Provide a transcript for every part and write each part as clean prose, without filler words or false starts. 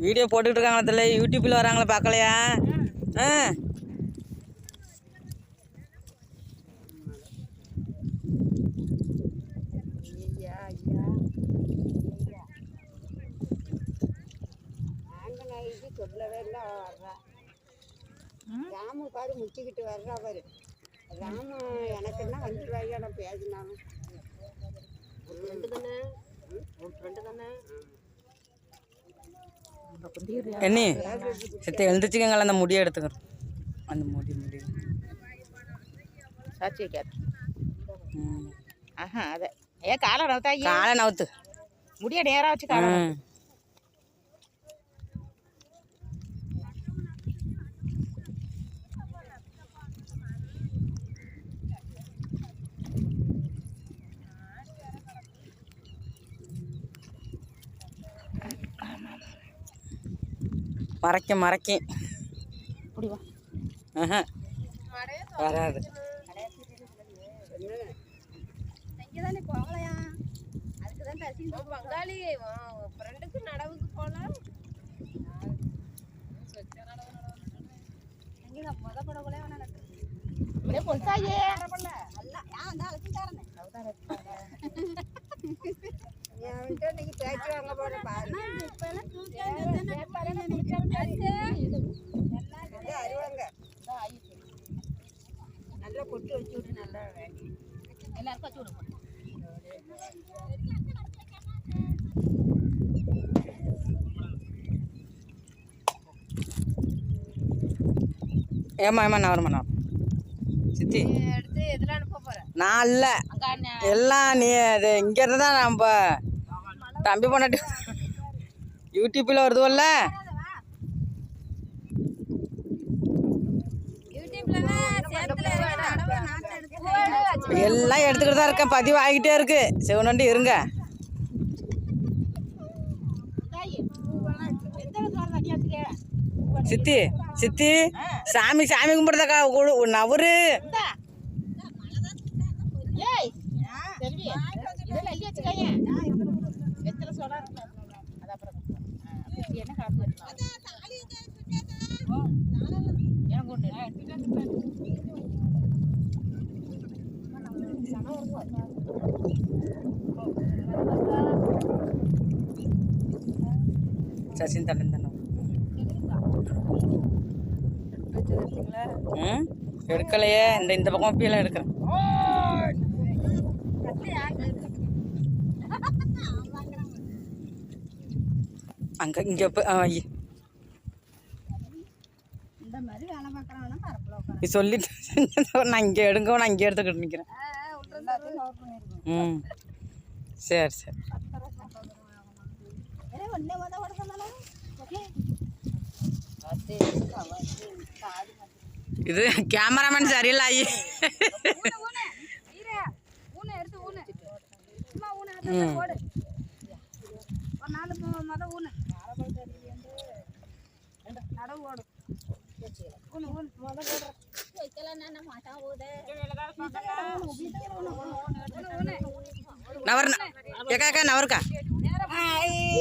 Video போட்டுக்கிட்டு இருக்காங்களா தெரியல, யூடியூப்பில் வராங்களா பார்க்கலையா? சொல்லவே இல்லை வர்றா ராமு பாரு முச்சிக்கிட்டு வர்றா பாரு. ராமு எனக்குன்னா வந்துடுவாங்க. நான் பேசினாலும் ஒரு ஃப்ரெண்டு தானே என்ன சித்த எழுந்துச்சுக்கங்கள, அந்த முடியை எடுத்துக்கிறோம். அந்த முடி சாட்சியை கேட்டு அதை ஏன் காலை நவுத்தா? காலை நவுத்து, முடிய நேராக வச்சு காலை மறைக்க முடிவா வராது. தானே போகலையா? அதுக்கு தான் பேசிட்டு பங்காளி ஃப்ரெண்டுக்கு நடவுக்கு போகலாம். பொன்சாயே இன்னைக்கு பேச்சு வாங்க போற பாரு. அறிவாங்க நல்லா கொட்டு வச்சு விட்டு நல்லா வேண்டி எல்லாருக்கும் வச்சு விடுவோம். ஏமா நான் வருமா சித்தி எடுத்து எதில் அனுப்ப போகிறேன்? நான் இல்லை, எல்லாம் நீ அது இங்கேருந்து தான் நம்ம தம்பி பண்ணாட்டி யூடியூப்பில் வருதுவல்ல. எல்லாம் எடுத்துக்கிட்டு தான் இருக்கேன், பதிவு ஆகிட்டே இருக்கு. சிவனண்டி இருங்க. சித்தி சித்தி சாமி கும்பிடுறதக்கா நவரு. சசின் தண்ணன் தானே எடுக்கலையே. இந்த பக்கம் பீலாம் எடுக்கிறேன். அங்கே இங்கே சொல்லிட்டு நான் இங்கே எடுங்க, நான் இங்கே எடுத்துக்கிட்டு நிற்கிறேன். சரி சரி. இது கேமராமேன் சரியில்லை. நவருக்கா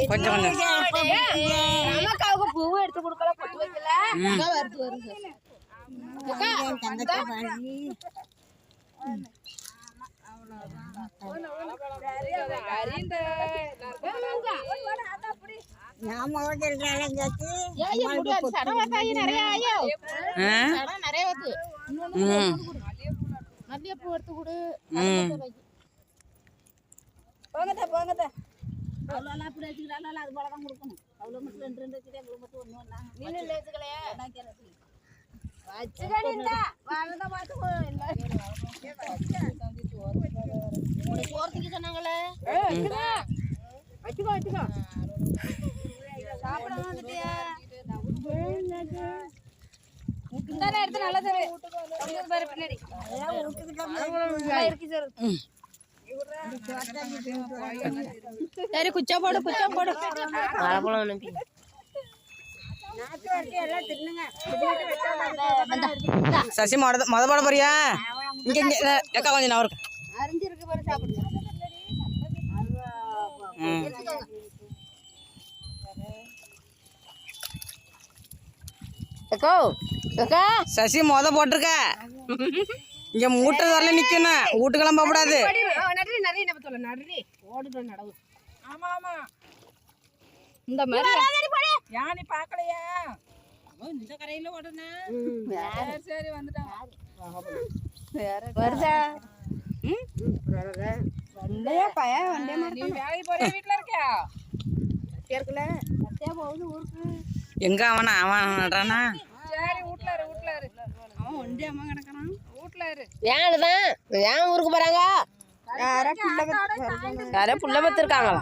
கொஞ்சம் பூவை எடுத்து கொடுக்கல, பொட்டு வைக்கல. போங்கத்த அவ்வளோலாம் அப்படி வச்சுக்கிறாள். அது போல தான் கொடுக்கணும். அவ்வளோ மட்டும் 2 வச்சுக்கிட்டே அவ்வளோ மட்டும் ஒன்று ஒன்றா நீனும் வச்சுக்கலையா? வச்சுக்கடிந்தா வாழ்ந்தா பார்த்து போகிறதுக்கு சொன்னாங்களே. வச்சுக்கோ சாப்பிட வந்துட்டியா? எடுத்து நல்லா பாரு பின்னாடி இருக்கு சார். சரி குச்சா போடு வாழைப்பழம் அனுப்பி சசி மொத போட போறியா? இங்கே அக்கா கொஞ்சம் நான் இருக்கேன். அரிஞ்சிருக்கு பாரு சாப்பிடு. ம் அக்கோ அக்கா சசி போட்டிருக்க இங்க மூட்டை வரல நிக்கணும். வீட்டுக்கெல்லாம் போக கூடாது. நடுறி நிறைய நம்ம சொல்ல நடுறி ஓடுற நடவு. ஆமா ஆமா இந்த மாதிரி யானி பாக்கலையா இந்த கரையில ஓடுனா சரி வந்துட்டாங்க வருதா வண்டையா பையன் வண்டையா நீ வேலைக்கு போறியா வீட்டுல இருக்கியா இருக்குல்ல போகுது ஊருக்கு. எங்க அவன் நடுறானா? சரி வீட்டுல இரு அவன் ஒண்டியாம கிடக்குறான். வீட்டுல இரு ஏன்னுதான் ஏன் ஊருக்கு போறாங்க? யாரோ புள்ள யாரோ புள்ள பத்திருக்காங்களா?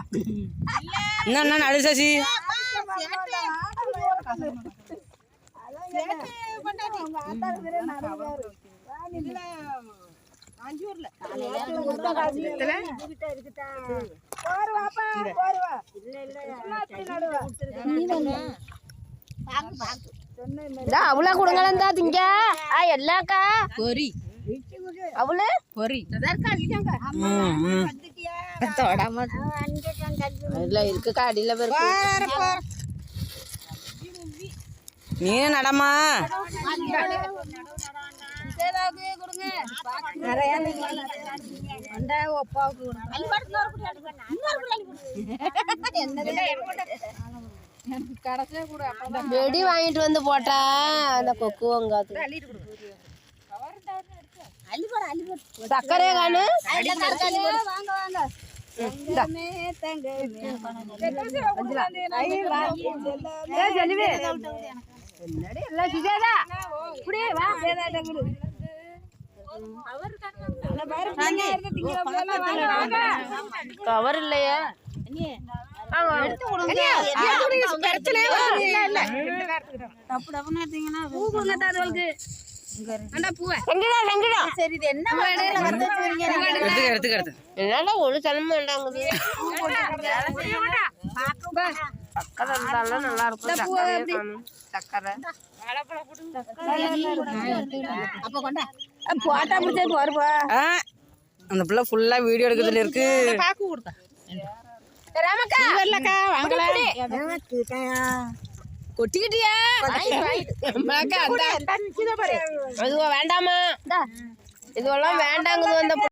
என்ன நடு சசி? அவ்வளோ கொடுங்களா திங்க எல்லாக்கா பொரி அவ்வளோ பொரி தொடாம இல்ல இருக்குக்கா அடியில போயிருக்கு. நீ நடமா கடைசியா கூட வெடி வாங்கிட்டு வந்து போட்டா அந்த கொக்கு வங்காது சக்கரையே காணு. வாங்க வாங்க தங்கமே தங்கமே கவர் இல்லையா? டப்பு டப்புன்னு எடுத்தீங்கன்னா சரி இது என்ன எடுத்துக்க என்னடா ஒரு சனமும் வேண்டாங்குது. சக்கரை இருந்தாலும் நல்லா இருக்கும். சக்கரை போட்டா பிடிச்சது போருப்பா. அந்த பிள்ளை ஃபுல்லா வீடியோ எடுக்கிறதுல இருக்கு. கொட்டிக்கிட்டியா? அதுவா வேண்டாமா? இதுவெல்லாம் வேண்டாங்குது. வந்த